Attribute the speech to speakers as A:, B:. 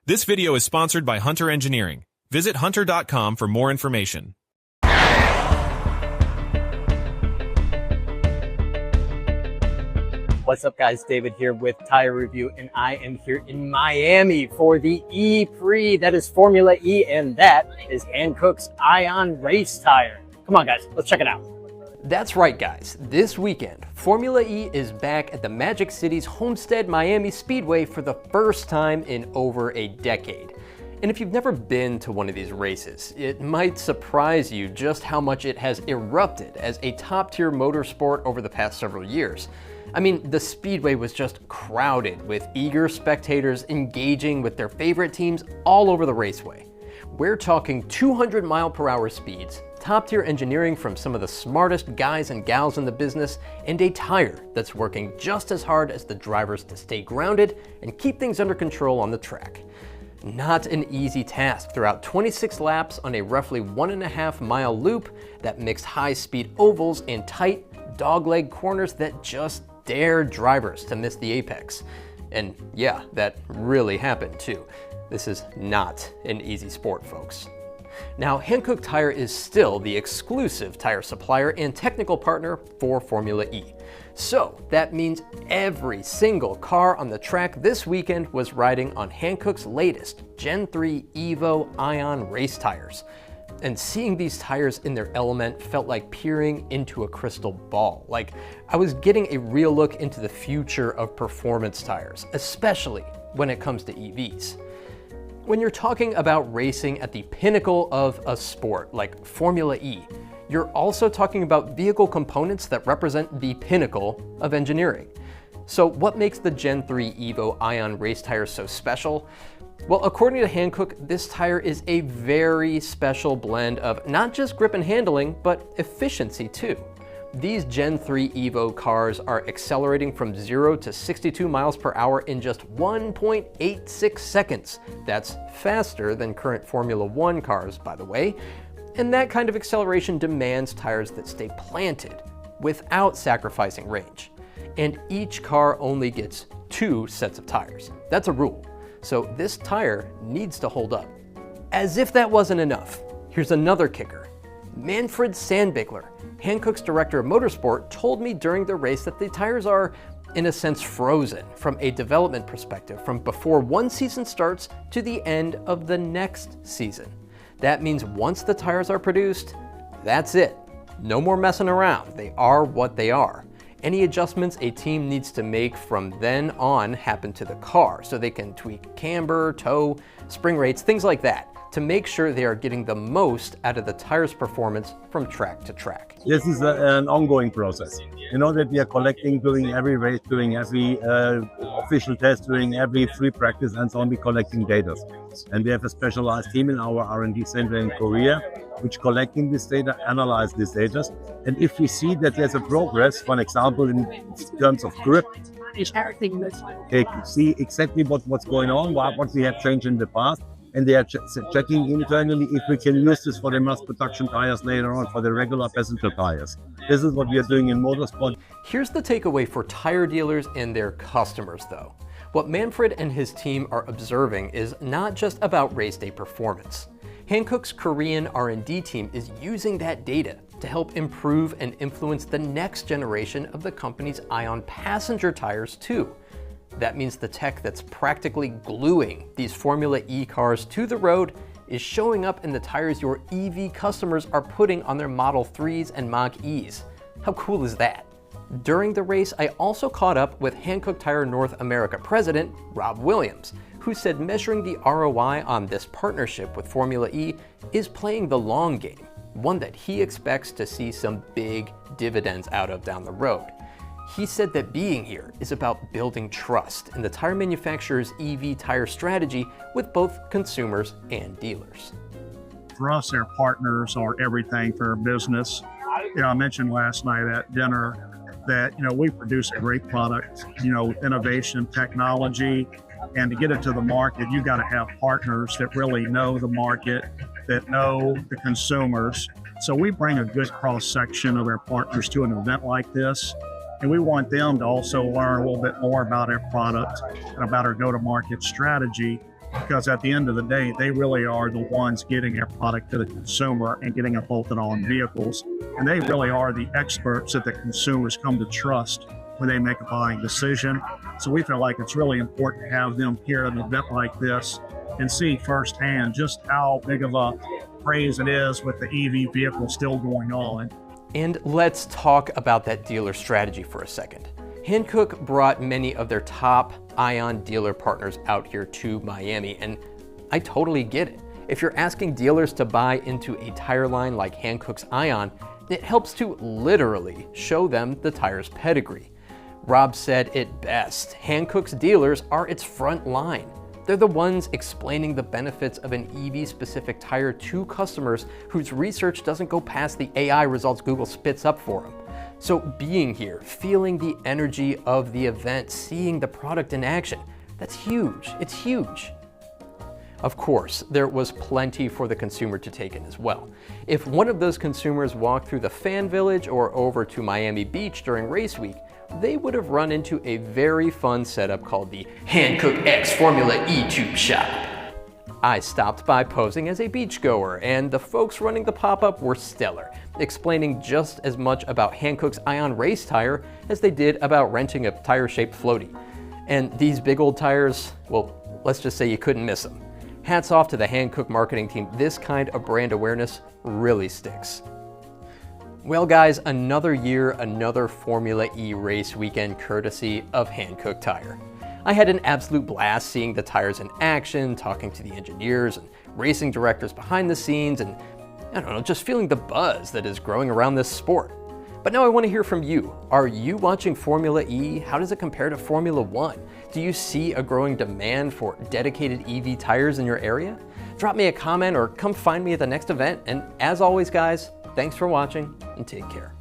A: This video is sponsored by Hunter Engineering. Visit hunter.com for more information.
B: What's up, guys? David here with Tire Review, and I am here in Miami for the E-Prix. That is Formula E, and that is Hankook's Ion Race Tire. Come on, guys, let's check it out.
C: That's right, guys. This weekend, Formula E is back at the Magic City's Homestead Miami Speedway for the first time in over a decade. And if you've never been to one of these races, it might surprise you just how much it has erupted as a top-tier motorsport over the past several years. I mean, the Speedway was just crowded with eager spectators engaging with their favorite teams all over the raceway. We're talking 200-mile-per-hour speeds, top-tier engineering from some of the smartest guys and gals in the business, and a tire that's working just as hard as the drivers to stay grounded and keep things under control on the track. Not an easy task throughout 26 laps on a roughly 1.5-mile loop that mixed high-speed ovals and tight, dogleg corners that just dare drivers to miss the apex. And yeah, that really happened too. This is not an easy sport, folks. Now, Hankook Tire is still the exclusive tire supplier and technical partner for Formula E. So that means every single car on the track this weekend was riding on Hankook's latest Gen 3 Evo Ion race tires. And seeing these tires in their element felt like peering into a crystal ball. Like I was getting a real look into the future of performance tires, especially when it comes to EVs. When you're talking about racing at the pinnacle of a sport like Formula E, you're also talking about vehicle components that represent the pinnacle of engineering. So what makes the Gen 3 Evo Ion race tire so special? Well, according to Hankook, this tire is a very special blend of not just grip and handling, but efficiency too. These Gen 3 Evo cars are accelerating from 0 to 62 miles per hour in just 1.86 seconds. That's faster than current Formula 1 cars, by the way. And that kind of acceleration demands tires that stay planted without sacrificing range. And each car only gets 2 sets of tires. That's a rule. So this tire needs to hold up. As if that wasn't enough, here's another kicker. Manfred Sandbigler, Hankook's director of motorsport, told me during the race that the tires are, in a sense, frozen from a development perspective from before one season starts to the end of the next season. That means once the tires are produced, that's it. No more messing around. They are what they are. Any adjustments a team needs to make from then on happen to the car, so they can tweak camber, toe, spring rates, things like that, to make sure they are getting the most out of the tire's performance from track to track.
D: This is an ongoing process. You know that we are collecting during every race, during every official test, during every free practice and so on, we're collecting data. And we have a specialized team in our R&D center in Korea, which collecting this data, analyze this data. And if we see that there's a progress, for example, in terms of grip, they see exactly what's going on, what we have changed in the past, and they are checking internally if we can use this for the mass production tires later on, for the regular passenger tires. This is what we are doing in motorsport.
C: Here's the takeaway for tire dealers and their customers, though. What Manfred and his team are observing is not just about race day performance. Hankook's Korean R&D team is using that data to help improve and influence the next generation of the company's Ion passenger tires too. That means the tech that's practically gluing these Formula E cars to the road is showing up in the tires your EV customers are putting on their Model 3s and Mach-E's. How cool is that? During the race, I also caught up with Hankook Tire North America president, Rob Williams, who said measuring the ROI on this partnership with Formula E is playing the long game, one that he expects to see some big dividends out of down the road. He said that being here is about building trust in the tire manufacturer's EV tire strategy with both consumers and dealers.
E: For us, our partners are everything for our business. I mentioned last night at dinner that, we produce a great product, innovation, technology, and to get it to the market, you got to have partners that really know the market, that know the consumers. So we bring a good cross-section of our partners to an event like this. And we want them to also learn a little bit more about our product and about our go-to-market strategy because at the end of the day, they really are the ones getting their product to the consumer and getting it bolted on vehicles. And they really are the experts that the consumers come to trust when they make a buying decision. So we feel like it's really important to have them here at an event like this and see firsthand just how big of a craze it is with the EV vehicle still going on.
C: And let's talk about that dealer strategy for a second. Hankook brought many of their top Ion dealer partners out here to Miami, and I totally get it. If you're asking dealers to buy into a tire line like Hankook's Ion, it helps to literally show them the tire's pedigree. Rob said it best, Hankook's dealers are its front line. They're the ones explaining the benefits of an EV-specific tire to customers whose research doesn't go past the AI results Google spits up for them. So being here, feeling the energy of the event, seeing the product in action, that's huge. It's huge. Of course, there was plenty for the consumer to take in as well. If one of those consumers walked through the fan village or over to Miami Beach during race week, they would have run into a very fun setup called the Hankook X Formula E Tube Shop. I stopped by posing as a beachgoer, and the folks running the pop-up were stellar, explaining just as much about Hankook's Ion race tire as they did about renting a tire-shaped floaty. And these big old tires, well, let's just say you couldn't miss them. Hats off to the Hankook marketing team. This kind of brand awareness really sticks. Well guys, another year, another Formula E race weekend courtesy of Hankook Tire. I had an absolute blast seeing the tires in action, talking to the engineers and racing directors behind the scenes, and I don't know, just feeling the buzz that is growing around this sport. But now I want to hear from you. Are you watching Formula E? How does it compare to Formula One? Do you see a growing demand for dedicated EV tires in your area? Drop me a comment or come find me at the next event. And as always guys, thanks for watching and take care.